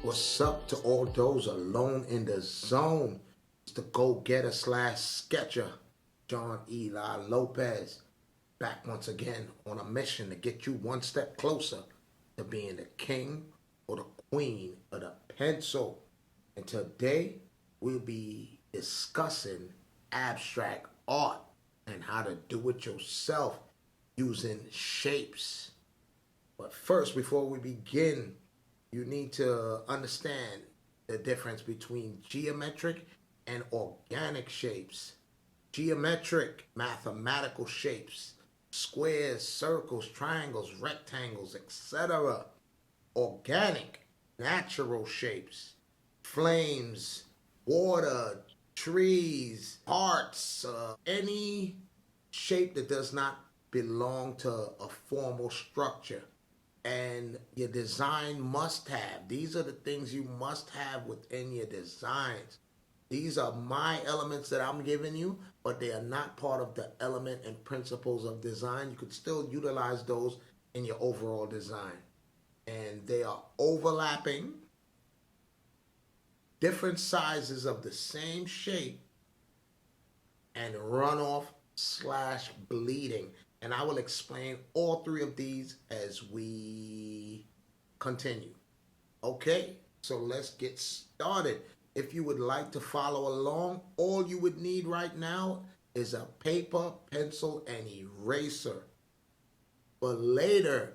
What's up to all those alone in the zone? It's the go-getter slash sketcher, John Eli Lopez, back once again on a mission to get you one step closer to being the king or the queen of the pencil. And today we'll be discussing abstract art and how to do it yourself using shapes. But first, before we begin, you need to understand the difference between geometric and organic shapes. Geometric, mathematical shapes, squares, circles, triangles, rectangles, etc. Organic, natural shapes, flames, water, trees, hearts, any shape that does not belong to a formal structure. And your design must have. These are the things you must have within your designs. These are my elements that I'm giving you, but they are not part of the element and principles of design. You could still utilize those in your overall design. And they are overlapping, different sizes of the same shape, and runoff slash bleeding. And I will explain all three of these as we continue. Okay, so let's get started. If you would like to follow along, all you would need right now is a paper, pencil, and eraser. But later,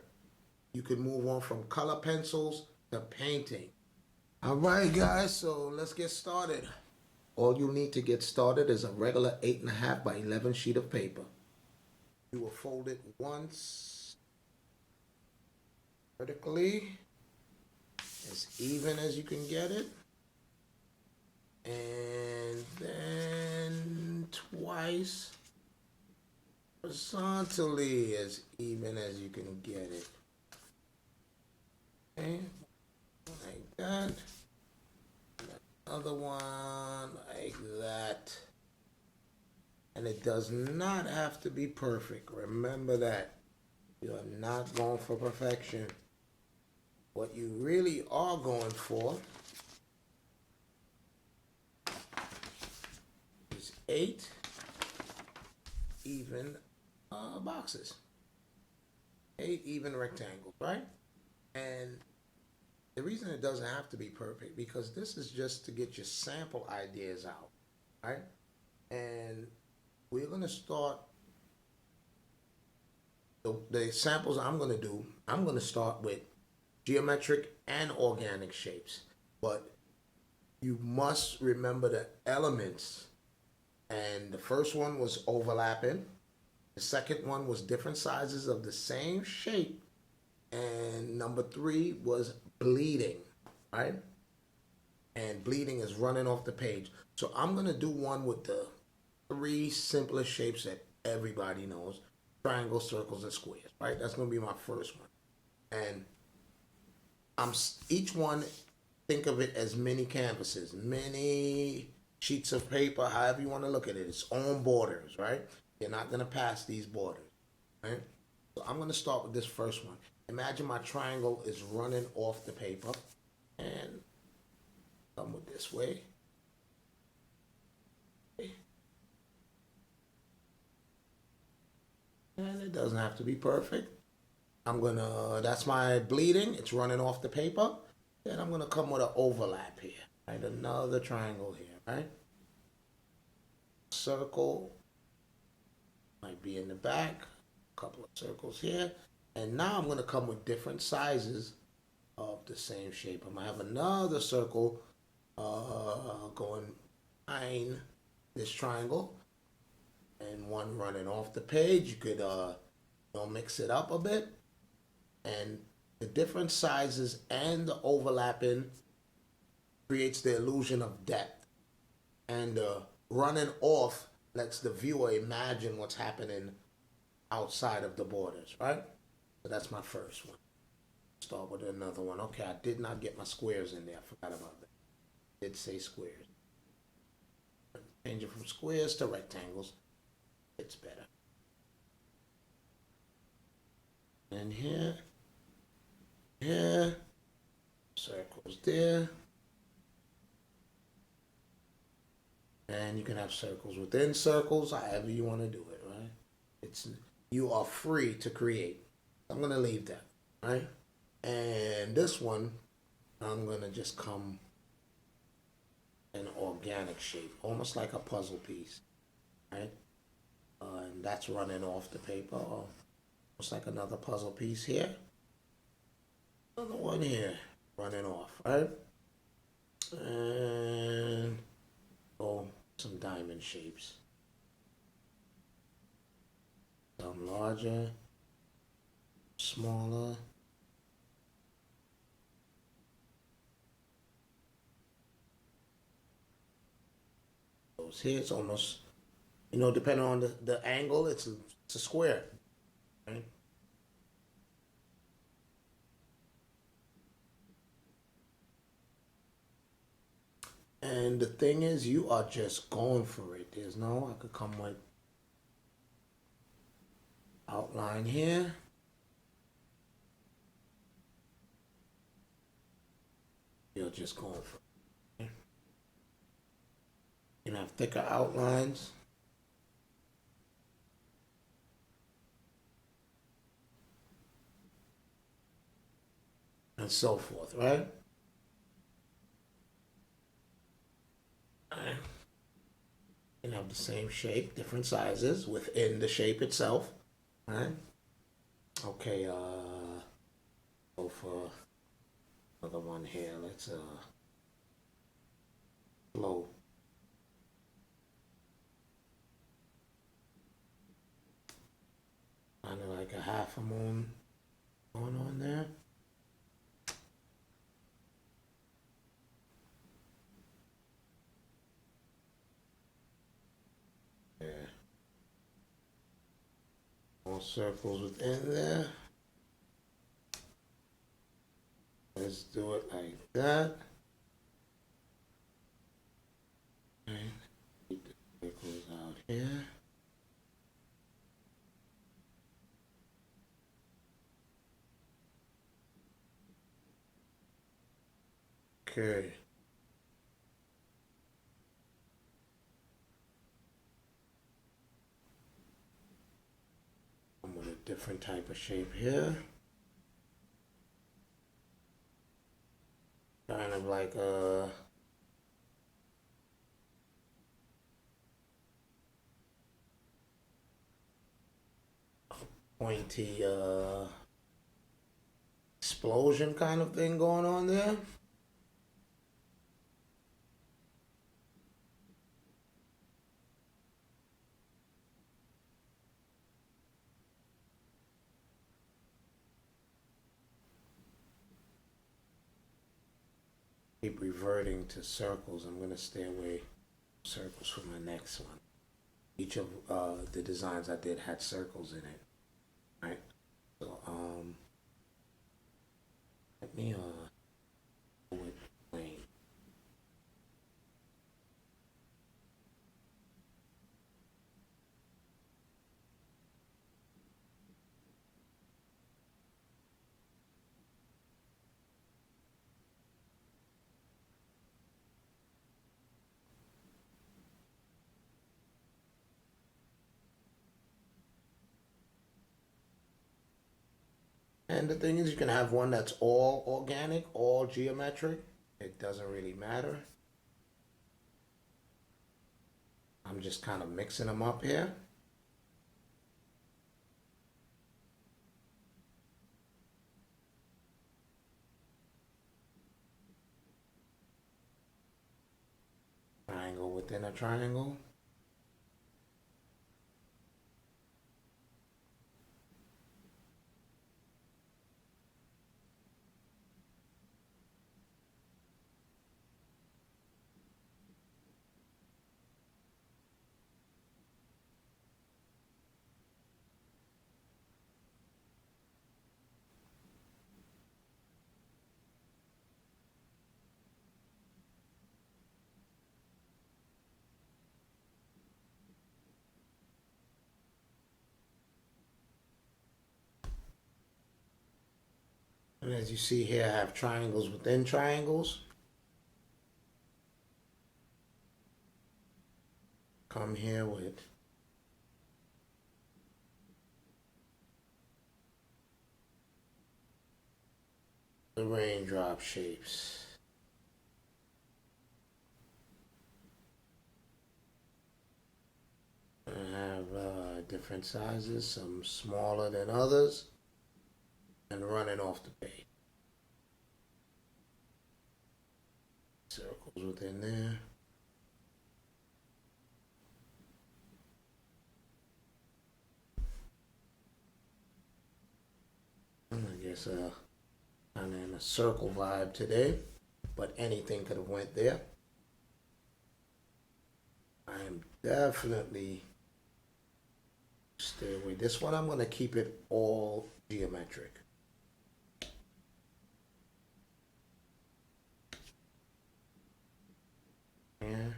you can move on from color pencils to painting. All right, guys, so let's get started. All you need to get started is a regular 8.5 by 11 sheet of paper. You will fold it once vertically, as even as you can get it, and then twice horizontally, as even as you can get it. Okay, like that. Another one like that. And it does not have to be perfect. Remember that. You are not going for perfection. What you really are going for is 8 even boxes. 8 even rectangles, right? And the reason it doesn't have to be perfect, because this is just to get your sample ideas out, right? And we're going to start the samples I'm going to do. I'm going to start with geometric and organic shapes. But you must remember the elements. And the first one was overlapping. The second one was different sizes of the same shape. And number 3 was bleeding, right? And bleeding is running off the page. So I'm going to do one with the 3 simplest shapes that everybody knows: triangles, circles, and squares, right? That's going to be my first one. And each one, think of it as mini canvases, mini sheets of paper, however you want to look at it. Its own borders, right? You're not going to pass these borders, right? So I'm going to start with this first one. Imagine my triangle is running off the paper, and come with this way. And it doesn't have to be perfect. That's my bleeding. It's running off the paper. Then I'm gonna come with an overlap here, right? Another triangle here, right? Circle might be in the back. A couple of circles here. And now I'm gonna come with different sizes of the same shape. I'm gonna have another circle going behind this triangle, and one running off the page. You could mix it up a bit, and the different sizes and the overlapping creates the illusion of depth, and running off lets the viewer imagine what's happening outside of the borders, right? So that's my first one. Start with another one. Okay, I did not get my squares in there. I forgot about that. I did say squares. Change it from squares to rectangles. It's better. And here, circles there. And you can have circles within circles, however you want to do it, right? It's you are free to create. I'm gonna leave that, right? And this one, I'm gonna just come in organic shape, almost like a puzzle piece, right? And that's running off the paper, almost like another puzzle piece here. Another one here, running off, right? And oh, some diamond shapes. Some larger, smaller. Those here, it's almost, depending on the angle, it's a square, right? And the thing is, you are just going for it. There's no, I could come with outline here. You're just going for it. You can have thicker outlines. And so forth, right? Alright. You can have the same shape, different sizes within the shape itself. Right? Okay, go for another one here. Let's flow. Kind of like a half a moon going on there. Yeah. More circles within there. Let's do it like that. Okay. Keep the circles out here. Okay. I'm with a different type of shape here. Kind of like a pointy explosion kind of thing going on there. Keep reverting to circles. I'm gonna stay away from circles for my next one. Each of the designs I did had circles in it, right? So let me go with plain. And the thing is, you can have one that's all organic, all geometric. It doesn't really matter. I'm just kind of mixing them up here. Triangle within a triangle. And as you see here, I have triangles within triangles. Come here with the raindrop shapes. I have different sizes, some smaller than others, and running off the page. Circles within there. I guess kind of in a circle vibe today, but anything could have went there. I am definitely stay away. This one I'm gonna keep it all geometric. Yeah.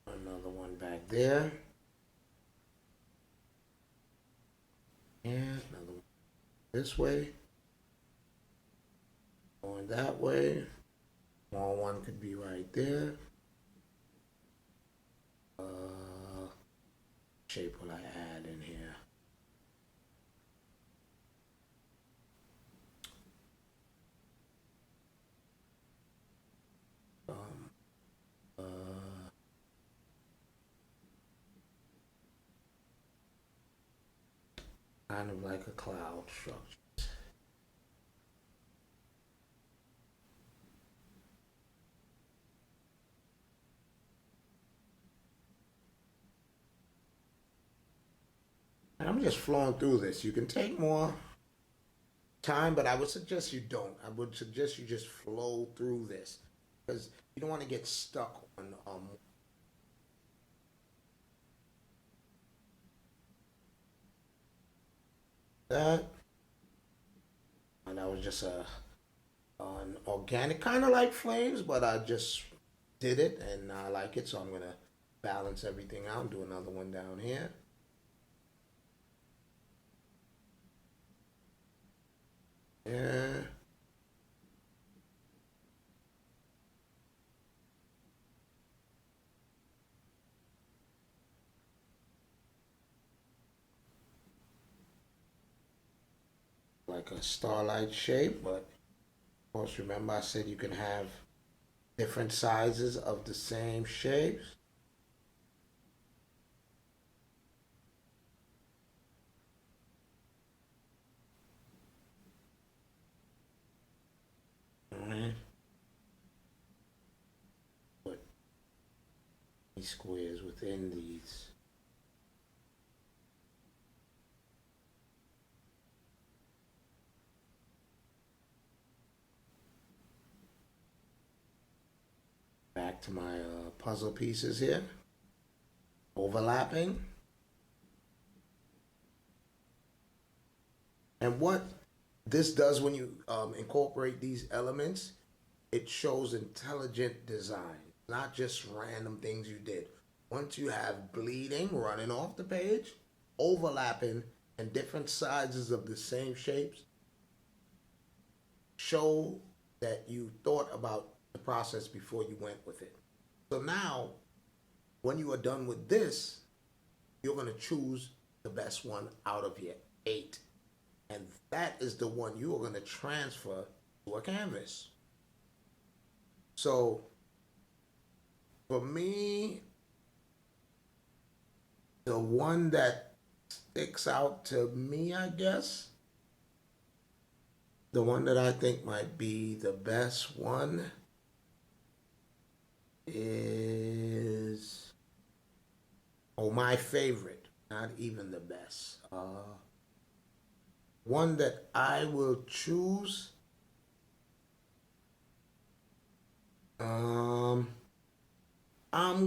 Another one back there. And another one this way. Going that way. Small one could be right there. Shape will I add in here? Kind of like a cloud structure. And I'm just flowing through this. You can take more time, but I would suggest you don't. I would suggest you just flow through this because you don't want to get stuck on that. And that was just an organic, kind of like flames, but I just did it and I like it, so I'm gonna balance everything out and do another one down here. Yeah. Like a starlight shape, but of course, remember I said you can have different sizes of the same shapes. Alright. Put these squares within these. Back to my puzzle pieces here. Overlapping. And what this does when you incorporate these elements, it shows intelligent design, not just random things you did. Once you have bleeding running off the page, overlapping, and different sizes of the same shapes, show that you thought about the process before you went with it. So now, when you are done with this, you're going to choose the best one out of your 8. And that is the one you are going to transfer to a canvas. So, for me, the one that sticks out to me, I guess, the one that I think might be the best one is, my favorite, not even the best. One that I will choose. I'm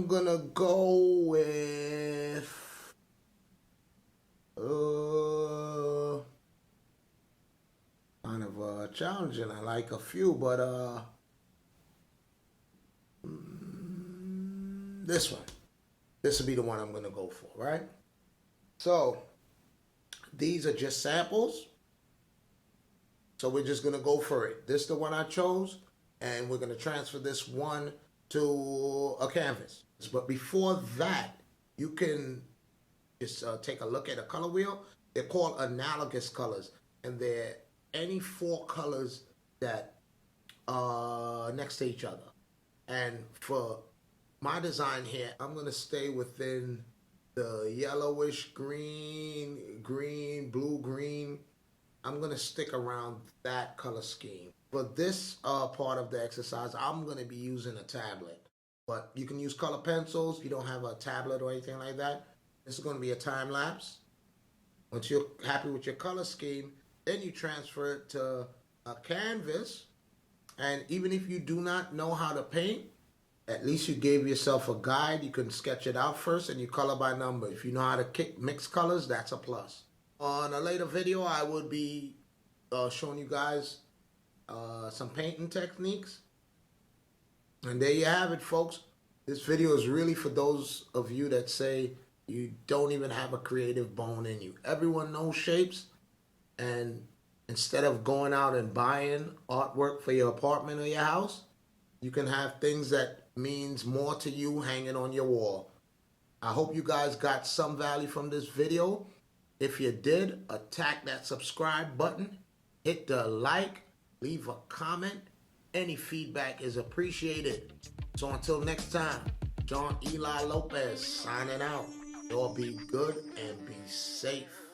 gonna go with kind of challenging. I like a few, but this one. This will be the one I'm gonna go for, right? So these are just samples. So we're just gonna go for it. This is the one I chose, and we're gonna transfer this one to a canvas. But before that, you can just take a look at a color wheel. They're called analogous colors, and they're any four colors that are next to each other. And for my design here, I'm gonna stay within the yellowish green, blue, green. I'm gonna stick around that color scheme. For this part of the exercise, I'm gonna be using a tablet. But you can use color pencils. You don't have a tablet or anything like that. This is gonna be a time lapse. Once you're happy with your color scheme, then you transfer it to a canvas. And even if you do not know how to paint, at least you gave yourself a guide. You can sketch it out first and you color by number. If you know how to mix colors, that's a plus. On a later video, I would be showing you guys some painting techniques. And there you have it, folks. This video is really for those of you that say you don't even have a creative bone in you. Everyone knows shapes, and instead of going out and buying artwork for your apartment or your house, you can have things that means more to you hanging on your wall. I hope you guys got some value from this video. If you did, attack that subscribe button, hit the like, leave a comment. Any feedback is appreciated. So until next time, John Eli Lopez signing out. Y'all be good and be safe.